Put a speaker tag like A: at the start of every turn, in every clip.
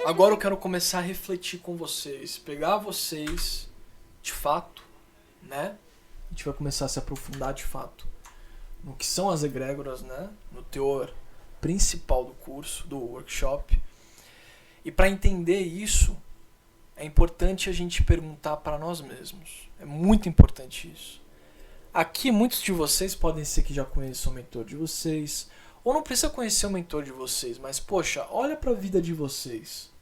A: Agora eu quero começar a refletir com vocês, pegar vocês de fato, né? A gente vai começar a se aprofundar de fato no que são as egrégoras, né? No teor principal do curso, do workshop. E para entender isso, é importante a gente perguntar para nós mesmos. É muito importante isso. Aqui, muitos de vocês podem ser que já conheçam o mentor de vocês, ou não precisa conhecer o mentor de vocês, mas poxa, olha para a vida de vocês.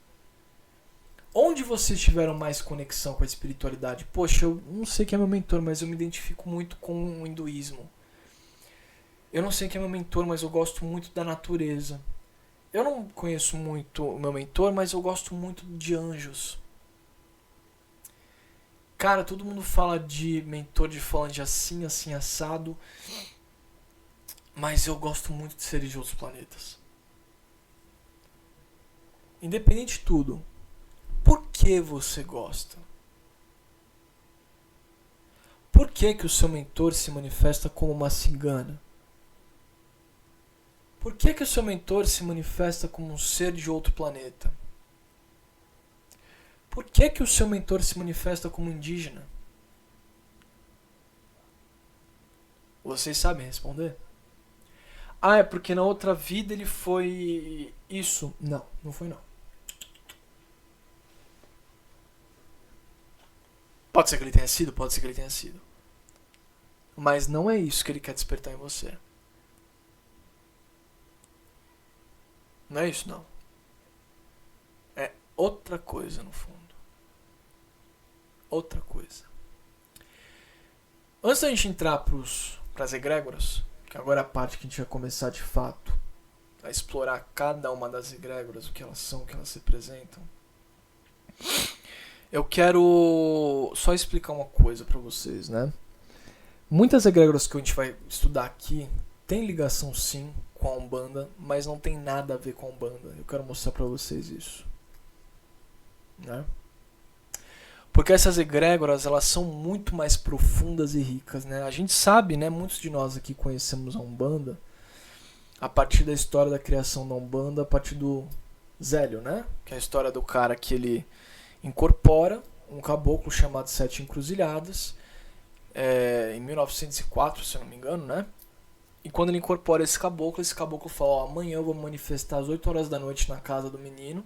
A: Onde vocês tiveram mais conexão com a espiritualidade? Poxa, eu não sei quem é meu mentor, mas eu me identifico muito com o hinduísmo. Eu não sei quem é meu mentor, mas eu gosto muito da natureza. Eu não conheço muito o meu mentor, mas eu gosto muito de anjos. Cara, todo mundo fala de mentor de falange assim, assim, assado. Mas eu gosto muito de seres de outros planetas. Independente de tudo, por que você gosta? Por que o seu mentor se manifesta como uma cigana? Por que o seu mentor se manifesta como um ser de outro planeta? Por que o seu mentor se manifesta como indígena? Vocês sabem responder? Ah, é porque na outra vida ele foi isso. Não, não foi não. Pode ser que ele tenha sido, pode ser que ele tenha sido. Mas não é isso que ele quer despertar em você. Não é isso, não. É outra coisa, no fundo. Outra coisa. Antes da gente entrar para as egrégoras, que agora é a parte que a gente vai começar de fato a explorar cada uma das egrégoras, o que elas são, o que elas representam, eu quero só explicar uma coisa para vocês, né? Muitas egrégoras que a gente vai estudar aqui tem ligação sim com a Umbanda, mas não tem nada a ver com a Umbanda. Eu quero mostrar para vocês isso, né? Porque essas egrégoras, elas são muito mais profundas e ricas, né? A gente sabe, né? Muitos de nós aqui conhecemos a Umbanda a partir da história da criação da Umbanda, a partir do Zélio, né? Que é a história do cara que ele incorpora um caboclo chamado Sete Encruzilhadas, em 1904, se eu não me engano, né? E quando ele incorpora esse caboclo fala, ó, amanhã eu vou me manifestar às 8 horas da noite na casa do menino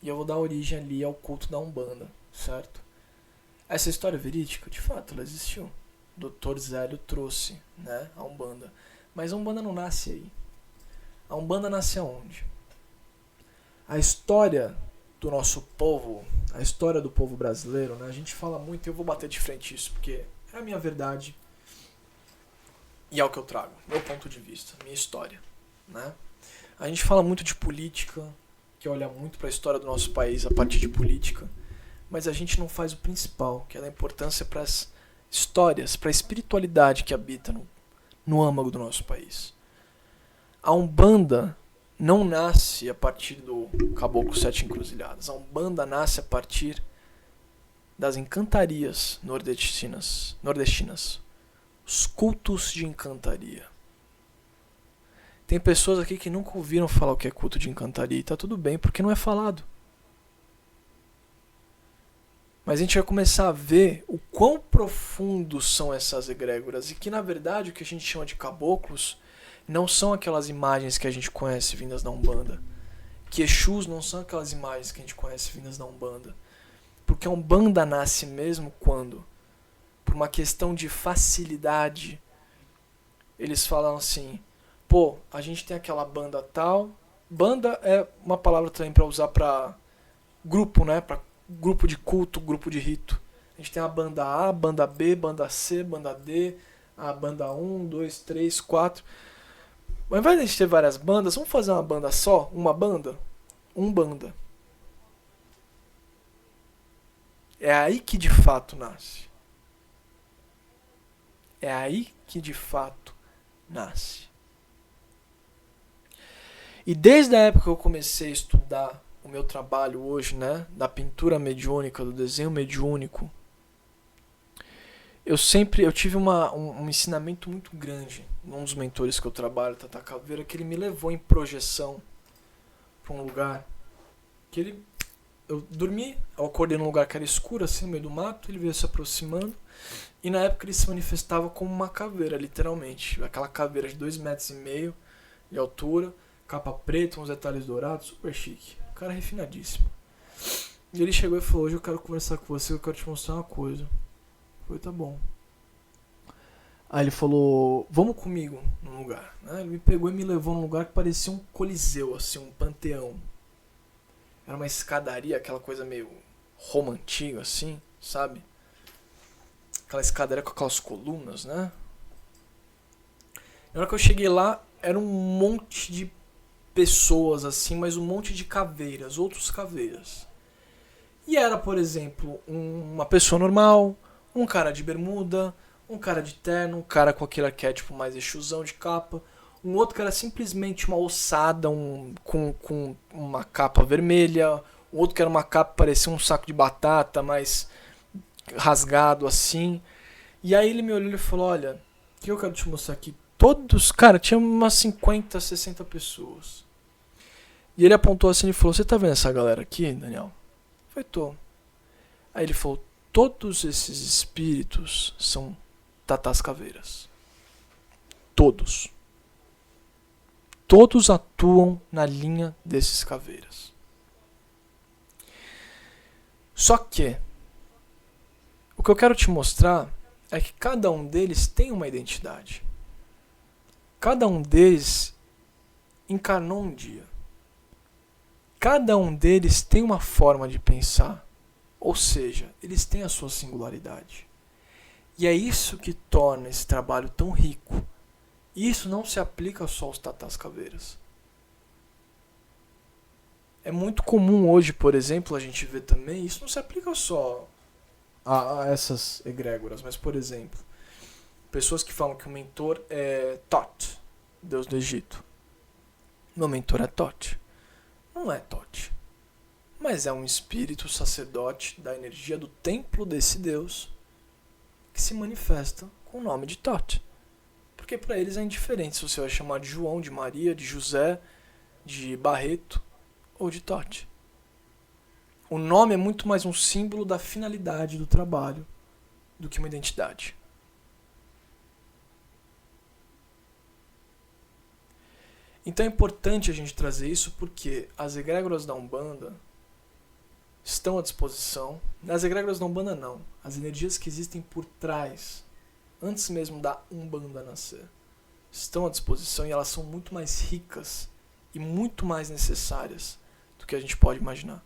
A: e eu vou dar origem ali ao culto da Umbanda, certo? Essa história é verídica? De fato, ela existiu. O Dr. Zélio trouxe, né, a Umbanda. Mas a Umbanda não nasce aí. A Umbanda nasce aonde? A história do nosso povo, a história do povo brasileiro, né, a gente fala muito, e eu vou bater de frente isso, porque é a minha verdade e é o que eu trago, meu ponto de vista, minha história, né? A gente fala muito de política, que olha muito para a história do nosso país a partir de política, mas a gente não faz o principal, que é a importância para as histórias, para a espiritualidade que habita no âmago do nosso país. A Umbanda não nasce a partir do Caboclo Sete Encruzilhadas. A Umbanda nasce a partir das encantarias nordestinas. Os cultos de encantaria. Tem pessoas aqui que nunca ouviram falar o que é culto de encantaria e tá tudo bem, porque não é falado. Mas a gente vai começar a ver o quão profundos são essas egrégoras e que, na verdade, o que a gente chama de caboclos não são aquelas imagens que a gente conhece vindas da Umbanda. Que Exus não são aquelas imagens que a gente conhece vindas da Umbanda. Porque a Umbanda nasce mesmo quando, por uma questão de facilidade, eles falam assim, pô, a gente tem aquela banda tal. Banda é uma palavra também para usar para grupo, né? Para grupo de culto, grupo de rito. A gente tem a banda A, banda B, banda C, banda D, a banda 1, 2, 3, 4. Ao invés de a gente ter várias bandas, vamos fazer uma banda só? Uma banda? Umbanda. É aí que de fato nasce. É aí que de fato nasce. E desde a época que eu comecei a estudar o meu trabalho hoje, né, da pintura mediúnica, do desenho mediúnico, eu tive um ensinamento muito grande num dos mentores que eu trabalho, Tata Caveira, que ele me levou em projeção para um lugar que ele eu dormi, eu acordei num lugar que era escuro, assim, no meio do mato, ele veio se aproximando, e na época ele se manifestava como uma caveira, literalmente. Aquela caveira de 2,5 metros de altura, capa preta, uns detalhes dourados, super chique. O cara refinadíssimo. E ele chegou e falou, hoje eu quero conversar com você, eu quero te mostrar uma coisa. Eu falei, tá bom. Aí ele falou, vamos comigo num lugar. Ele me pegou e me levou num lugar que parecia um coliseu, assim, um panteão. Era uma escadaria, aquela coisa meio Roma antiga, assim, sabe? Aquela escadaria com aquelas colunas, né? Na hora que eu cheguei lá, era um monte de pessoas, assim, mas um monte de caveiras, outros caveiras. E era, por exemplo, uma pessoa normal, um cara de bermuda, um cara de terno, um cara com aquele arquétipo mais exusão de capa, um outro que era simplesmente uma ossada com uma capa vermelha, um outro que era uma capa que parecia um saco de batata, mais rasgado assim. E aí ele me olhou e falou, olha, o que eu quero te mostrar aqui? Todos, cara, tinha umas 50, 60 pessoas. E ele apontou assim e falou, você tá vendo essa galera aqui, Daniel? Eu falei, tô. Aí ele falou, todos esses espíritos são tatás caveiras. Todos. Todos atuam na linha desses caveiras. Só que o que eu quero te mostrar é que cada um deles tem uma identidade. Cada um deles encarnou um dia. Cada um deles tem uma forma de pensar. Ou seja, eles têm a sua singularidade. E é isso que torna esse trabalho tão rico. E isso não se aplica só aos tatás caveiras. É muito comum hoje, por exemplo, a gente ver também, isso não se aplica só a essas egrégoras, mas, por exemplo, pessoas que falam que o mentor é Thoth, Deus do Egito. Meu mentor é Thoth. Não é Thoth. Mas é um espírito sacerdote da energia do templo desse Deus que se manifesta com o nome de Thoth. Porque para eles é indiferente se você vai chamar de João, de Maria, de José, de Barreto ou de Thoth. O nome é muito mais um símbolo da finalidade do trabalho do que uma identidade. Então é importante a gente trazer isso porque as egrégoras da Umbanda estão à disposição. As egrégoras da Umbanda não. As energias que existem por trás, antes mesmo da Umbanda nascer, estão à disposição e elas são muito mais ricas e muito mais necessárias do que a gente pode imaginar.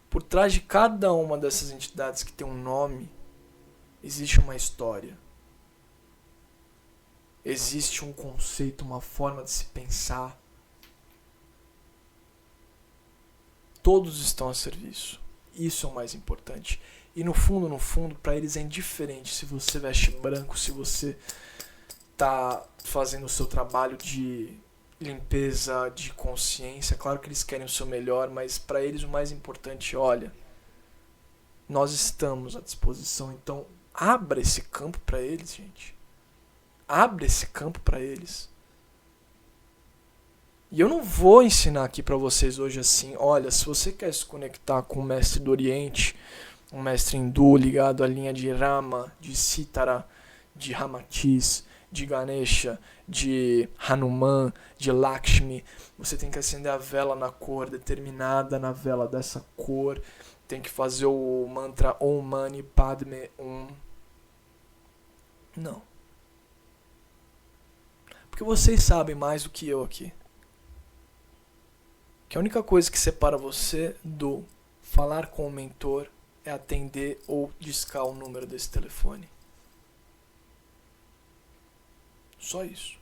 A: Por trás de cada uma dessas entidades que tem um nome, existe uma história. Existe um conceito, uma forma de se pensar. Todos estão a serviço. Isso é o mais importante. E no fundo, para eles é indiferente se você veste branco, se você tá fazendo o seu trabalho de limpeza de consciência. Claro que eles querem o seu melhor, mas para eles o mais importante, olha, nós estamos à disposição, então abra esse campo para eles, gente. Abra esse campo para eles. E eu não vou ensinar aqui para vocês hoje assim, olha, se você quer se conectar com o mestre do Oriente, um mestre hindu ligado à linha de Rama, de Sitara, de Ramatis, de Ganesha, de Hanuman, de Lakshmi, você tem que acender a vela na cor determinada, na vela dessa cor, tem que fazer o mantra Om Mani Padme Hum. Não. Porque vocês sabem mais do que eu aqui. Que a única coisa que separa você do falar com o mentor é atender ou discar o número desse telefone. Só isso.